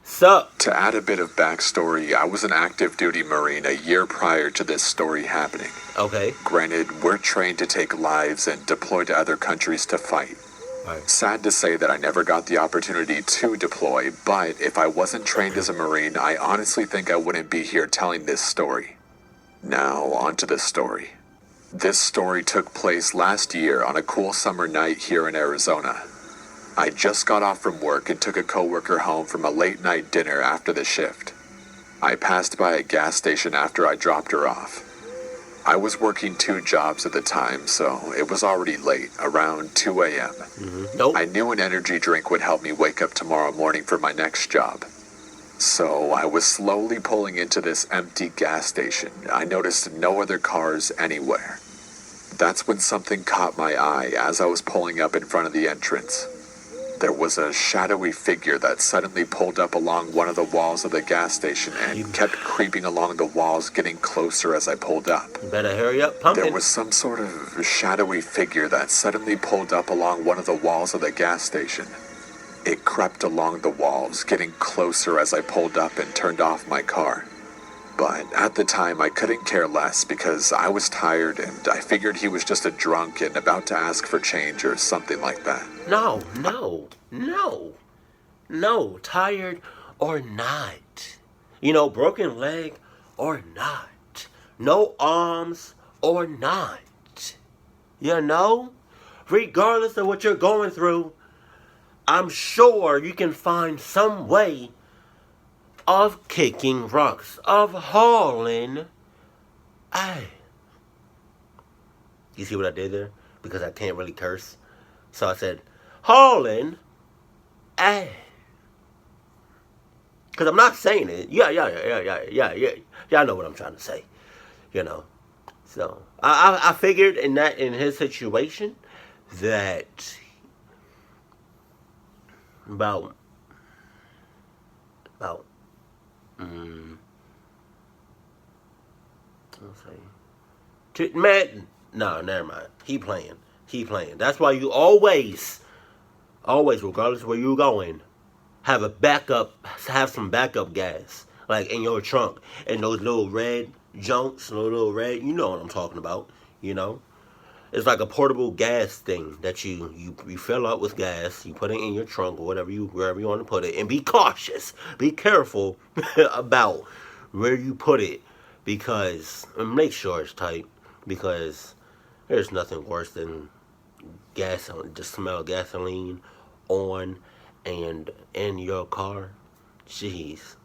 Sup? To add a bit of backstory, I was an active duty Marine a year prior to this story happening. Okay. Granted, we're trained to take lives and deploy to other countries to fight. Right. Sad to say that I never got the opportunity to deploy, but if I wasn't trained as a Marine, I honestly think I wouldn't be here telling this story. Now, onto the story. This story took place last year on a cool summer night here in Arizona. I just got off from work and took a coworker home from a late night dinner after the shift. I passed by a gas station after I dropped her off. I was working 2 jobs at the time, so it was already late, around 2 a.m. Nope. I knew an energy drink would help me wake up tomorrow morning for my next job. So I was slowly pulling into this empty gas station. I noticed no other cars anywhere. That's when something caught my eye as I was pulling up in front of the entrance. There was a shadowy figure that suddenly pulled up along one of the walls of the gas station and kept creeping along the walls, getting closer as I pulled up. You better hurry up, pumpkin. There was some sort of shadowy figure that suddenly pulled up along one of the walls of the gas station. It crept along the walls, getting closer as I pulled up and turned off my car. But at the time, I couldn't care less because I was tired and I figured he was just a drunk and about to ask for change or something like that. No. Tired or not. Broken leg or not. No arms or not. Regardless of what you're going through, I'm sure you can find some way of kicking rocks, of hauling ass. You see what I did there? Because I can't really curse. So I said, hauling ass. Because I'm not saying it. Yeah. Y'all know what I'm trying to say. So I figured in his situation that about let's see. Man, no, never mind. He playing. That's why you always, regardless of where you're going, have some backup gas, like in your trunk, and those little red junks, little red. You know what I'm talking about. It's like a portable gas thing that you fill up with gas. You put it in your trunk or wherever you want to put it, and be cautious, be careful about where you put it, because make sure it's tight, because there's nothing worse than the smell of gasoline on and in your car. Jeez,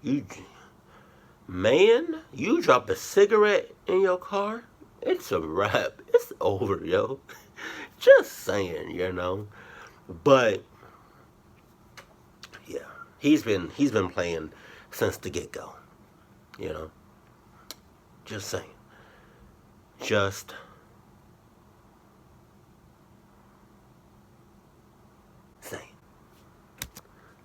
you drop a cigarette in your car, it's a wrap. It's over, yo. Just saying, But yeah, he's been playing since the get-go. Just saying. Just saying.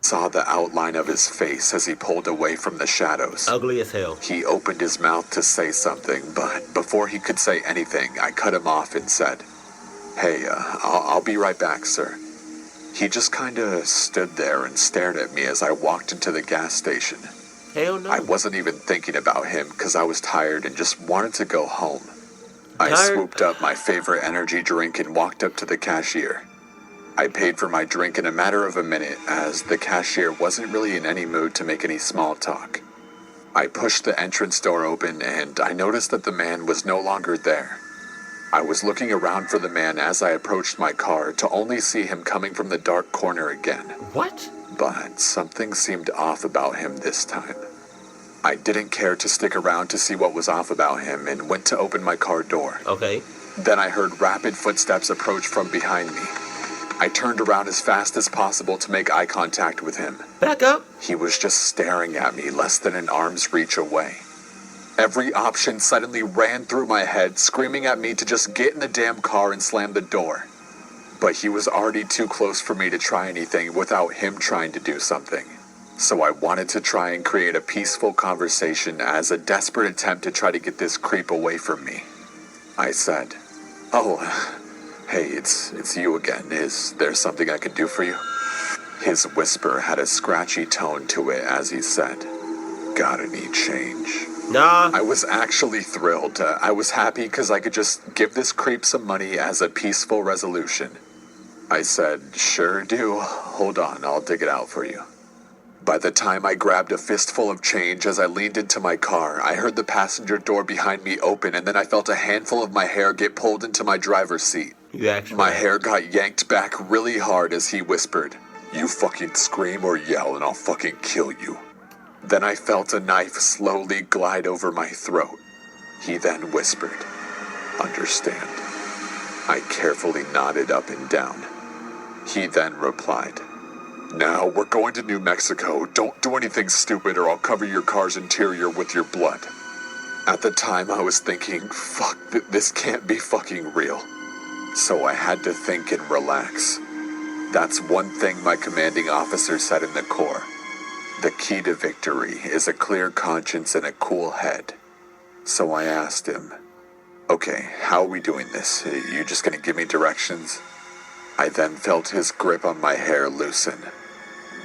Saw the outline of his face as he pulled away from the shadows. Ugly as hell. He opened his mouth to say something, but before he could say anything, I cut him off and said, "Hey, I'll be right back, sir." He just kinda stood there and stared at me as I walked into the gas station. Hell no. I wasn't even thinking about him because I was tired and just wanted to go home. I swooped up my favorite energy drink and walked up to the cashier. I paid for my drink in a matter of a minute as the cashier wasn't really in any mood to make any small talk. I pushed the entrance door open and I noticed that the man was no longer there. I was looking around for the man as I approached my car to only see him coming from the dark corner again. What? But something seemed off about him this time. I didn't care to stick around to see what was off about him and went to open my car door. Okay. Then I heard rapid footsteps approach from behind me. I turned around as fast as possible to make eye contact with him. Back up. He was just staring at me less than an arm's reach away. Every option suddenly ran through my head, screaming at me to just get in the damn car and slam the door. But he was already too close for me to try anything without him trying to do something. So I wanted to try and create a peaceful conversation as a desperate attempt to try to get this creep away from me. I said, "Oh, hey, it's you again. Is there something I can do for you?" His whisper had a scratchy tone to it as he said, "Got any change?" Nah. I was actually thrilled. I was happy because I could just give this creep some money as a peaceful resolution. I said, "Sure do. Hold on, I'll dig it out for you." By the time I grabbed a fistful of change as I leaned into my car, I heard the passenger door behind me open, and then I felt a handful of my hair get pulled into my driver's seat. My hair got yanked back really hard as he whispered, "You fucking scream or yell and I'll fucking kill you." Then I felt a knife slowly glide over my throat. He then whispered, "Understand." I carefully nodded up and down. He then replied, "Now we're going to New Mexico. Don't do anything stupid or I'll cover your car's interior with your blood." At the time I was thinking, fuck, this can't be fucking real. So I had to think and relax. That's one thing my commanding officer said in the Corps. The key to victory is a clear conscience and a cool head. So I asked him, "Okay, how are we doing this? You just gonna give me directions?" I then felt his grip on my hair loosen.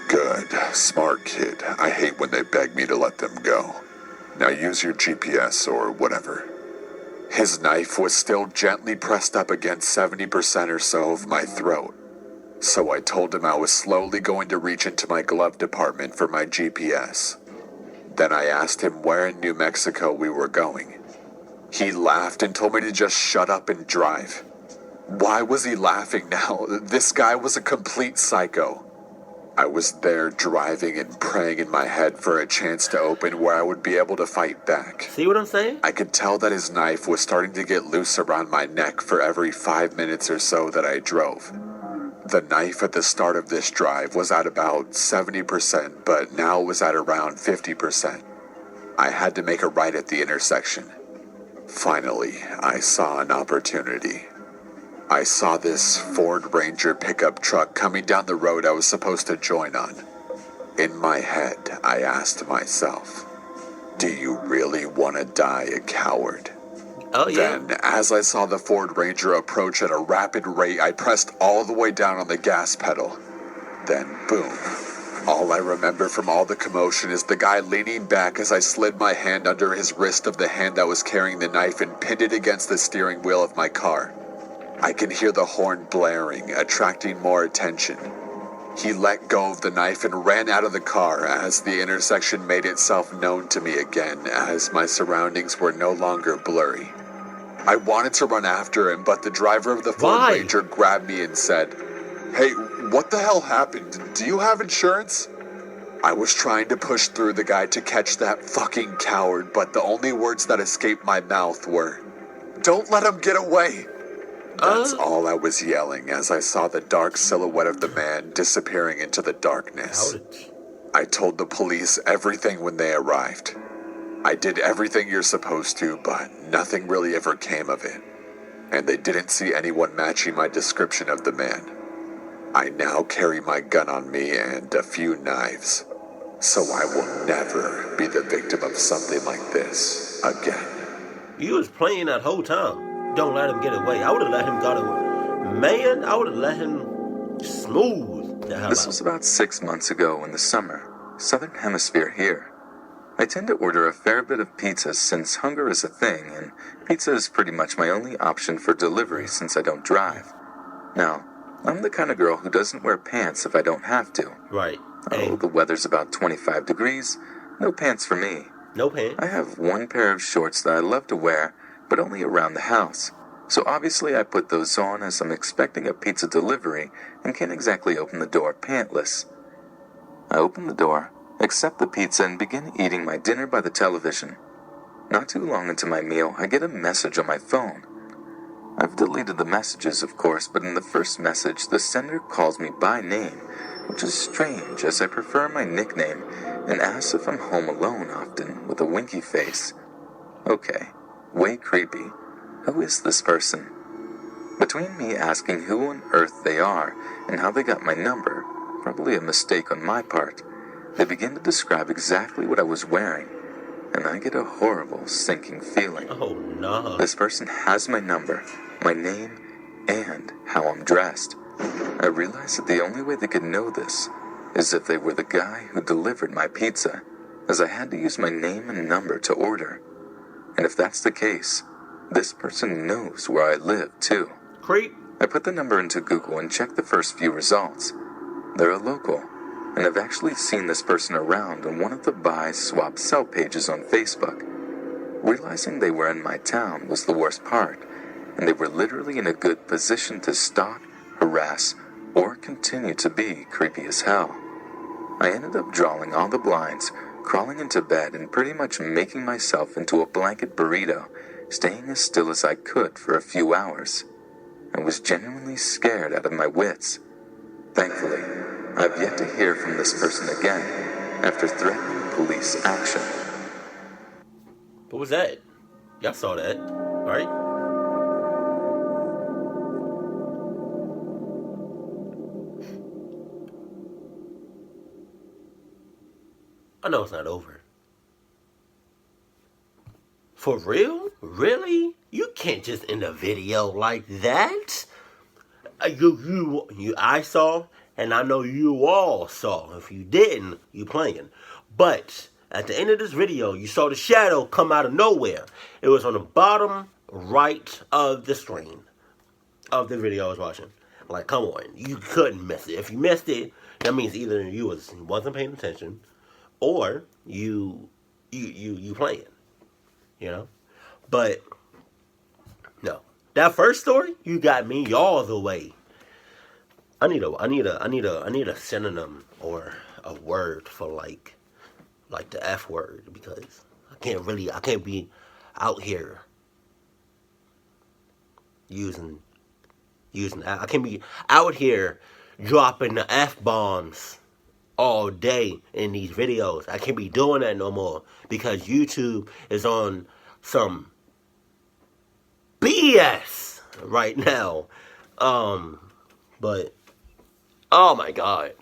"Good, smart kid. I hate when they beg me to let them go. Now use your GPS or whatever." His knife was still gently pressed up against 70% or so of my throat. So I told him I was slowly going to reach into my glove compartment for my GPS. Then I asked him where in New Mexico we were going. He laughed and told me to just shut up and drive. Why was he laughing now? This guy was a complete psycho. I was there driving and praying in my head for a chance to open where I would be able to fight back. See what I'm saying? I could tell that his knife was starting to get loose around my neck for every 5 minutes or so that I drove. The knife at the start of this drive was at about 70%, but now it was at around 50%. I had to make a right at the intersection. Finally, I saw an opportunity. I saw this Ford Ranger pickup truck coming down the road I was supposed to join on. In my head, I asked myself, "Do you really want to die a coward?" Oh, yeah. Then, as I saw the Ford Ranger approach at a rapid rate, I pressed all the way down on the gas pedal. Then, boom. All I remember from all the commotion is the guy leaning back as I slid my hand under his wrist of the hand that was carrying the knife and pinned it against the steering wheel of my car. I can hear the horn blaring, attracting more attention. He let go of the knife and ran out of the car as the intersection made itself known to me again, as my surroundings were no longer blurry. I wanted to run after him, but the driver of the Ford Ranger grabbed me and said, "Hey, what the hell happened? Do you have insurance?" I was trying to push through the guy to catch that fucking coward, but the only words that escaped my mouth were, "Don't let him get away." That's all I was yelling as I saw the dark silhouette of the man disappearing into the darkness. I told the police everything when they arrived. I did everything you're supposed to, but nothing really ever came of it. And they didn't see anyone matching my description of the man. I now carry my gun on me and a few knives. So I will never be the victim of something like this again. You was playing that whole time. Don't let him get away. I would have let him go away. Man, I would have let him smooth the hell This out. was about 6 months ago in the summer, Southern Hemisphere here. I tend to order a fair bit of pizza since hunger is a thing, and pizza is pretty much my only option for delivery since I don't drive. Now, I'm the kind of girl who doesn't wear pants if I don't have to. Right. Oh, the weather's about 25 degrees. No pants for me. No pants. I have one pair of shorts that I love to wear, but only around the house. So obviously I put those on as I'm expecting a pizza delivery and can't exactly open the door pantless. I open the door, accept the pizza, and begin eating my dinner by the television. Not too long into my meal, I get a message on my phone. I've deleted the messages, of course, but in the first message, the sender calls me by name, which is strange as I prefer my nickname, and asks if I'm home alone often, with a winky face. Okay, way creepy. Who is this person? Between me asking who on earth they are and how they got my number, probably a mistake on my part, they begin to describe exactly what I was wearing, and I get a horrible sinking feeling. Oh, no. This person has my number, my name, and how I'm dressed. I realize that the only way they could know this as if they were the guy who delivered my pizza, as I had to use my name and number to order. And if that's the case, this person knows where I live, too. Creep. I put the number into Google and checked the first few results. They're a local, and I've actually seen this person around on one of the buy, swap, sell pages on Facebook. Realizing they were in my town was the worst part, and they were literally in a good position to stalk, harass, or continue to be creepy as hell. I ended up drawing all the blinds, crawling into bed, and pretty much making myself into a blanket burrito, staying as still as I could for a few hours. I was genuinely scared out of my wits. Thankfully, I've yet to hear from this person again after threatening police action. What was that? Y'all saw that, right? I know it's not over. For real? Really? You can't just end a video like that. I saw, and I know you all saw. If you didn't, you playing. But at the end of this video, you saw the shadow come out of nowhere. It was on the bottom right of the screen of the video I was watching. Like, come on, you couldn't miss it. If you missed it, that means either you wasn't paying attention, or you playing, you know. But no, that first story, you got me all the way. I need a synonym or a word for like the F word, because I can't be out here using I can't be out here dropping the F bombs all day in these videos. I can't be doing that no more, because YouTube is on some BS right now. But oh my god.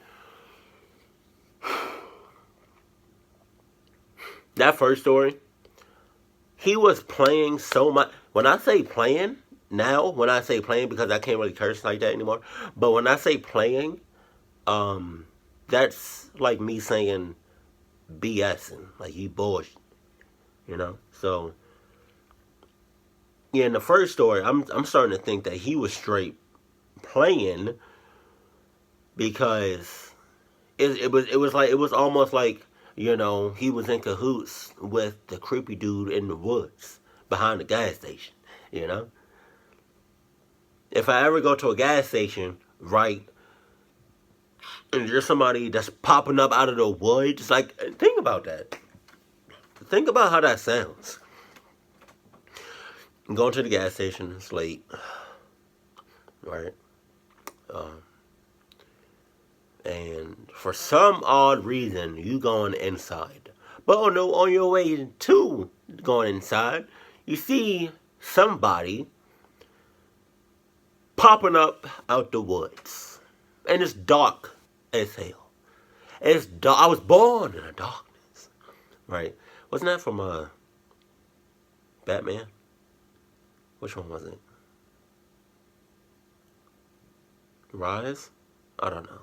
That first story, he was playing so much. When I say playing, because I can't really curse like that anymore, but when I say playing, that's like me saying BSing, like he bullshit, you know? So, yeah, in the first story, I'm starting to think that he was straight playing, because it was almost like, you know, he was in cahoots with the creepy dude in the woods behind the gas station, you know? If I ever go to a gas station, right, and there's somebody that's popping up out of the woods, like, think about that. Think about how that sounds. I'm going to the gas station, it's late, right? And for some odd reason, you going inside. But on your way to going inside, you see somebody popping up out the woods. And it's dark as hell. It's dark. I was born in the darkness. Right? Wasn't that from Batman? Which one was it? Rise? I don't know.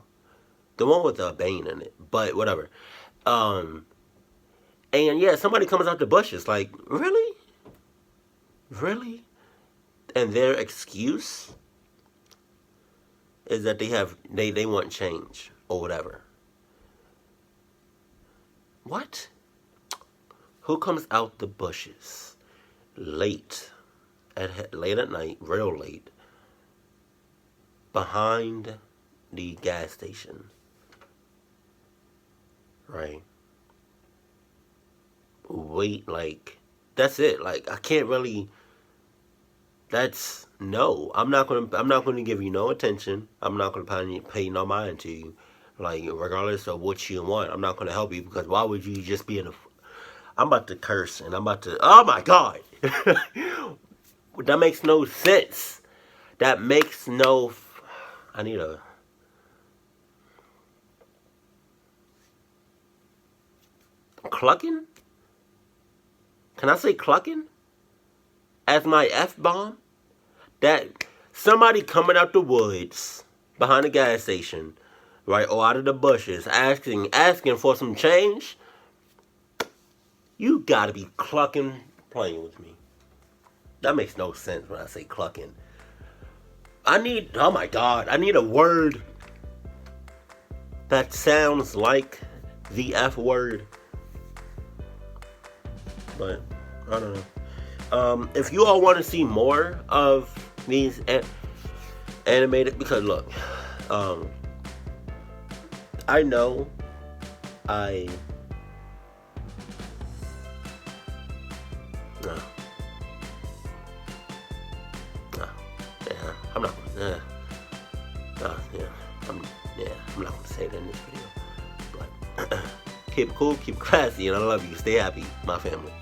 The one with Bane in it, but whatever. And yeah, somebody comes out the bushes, like, really? Really? And their excuse is that they want change or whatever. What? Who comes out the bushes late at night, real late, behind the gas station? Right. Wait, like, that's it. Like, I can't really. That's no. I'm not gonna give you no attention. I'm not gonna pay no mind to you. Like, regardless of what you want, I'm not gonna help you, because why would you just be in a? I'm about to curse, and I'm about to. Oh my god. That makes no sense. That makes no. I need a. Clucking? Can I say clucking as my F-bomb? That somebody coming out the woods behind the gas station, right, or out of the bushes, asking for some change, you gotta be clucking, playing with me. That makes no sense when I say clucking. Oh my God, I need a word that sounds like the F word. But, I don't know. If you all want to see more of these animated, because look, I know no, yeah, I'm not, I'm not gonna say that in this video, but keep it cool, keep it classy, and I love you. Stay happy, my family.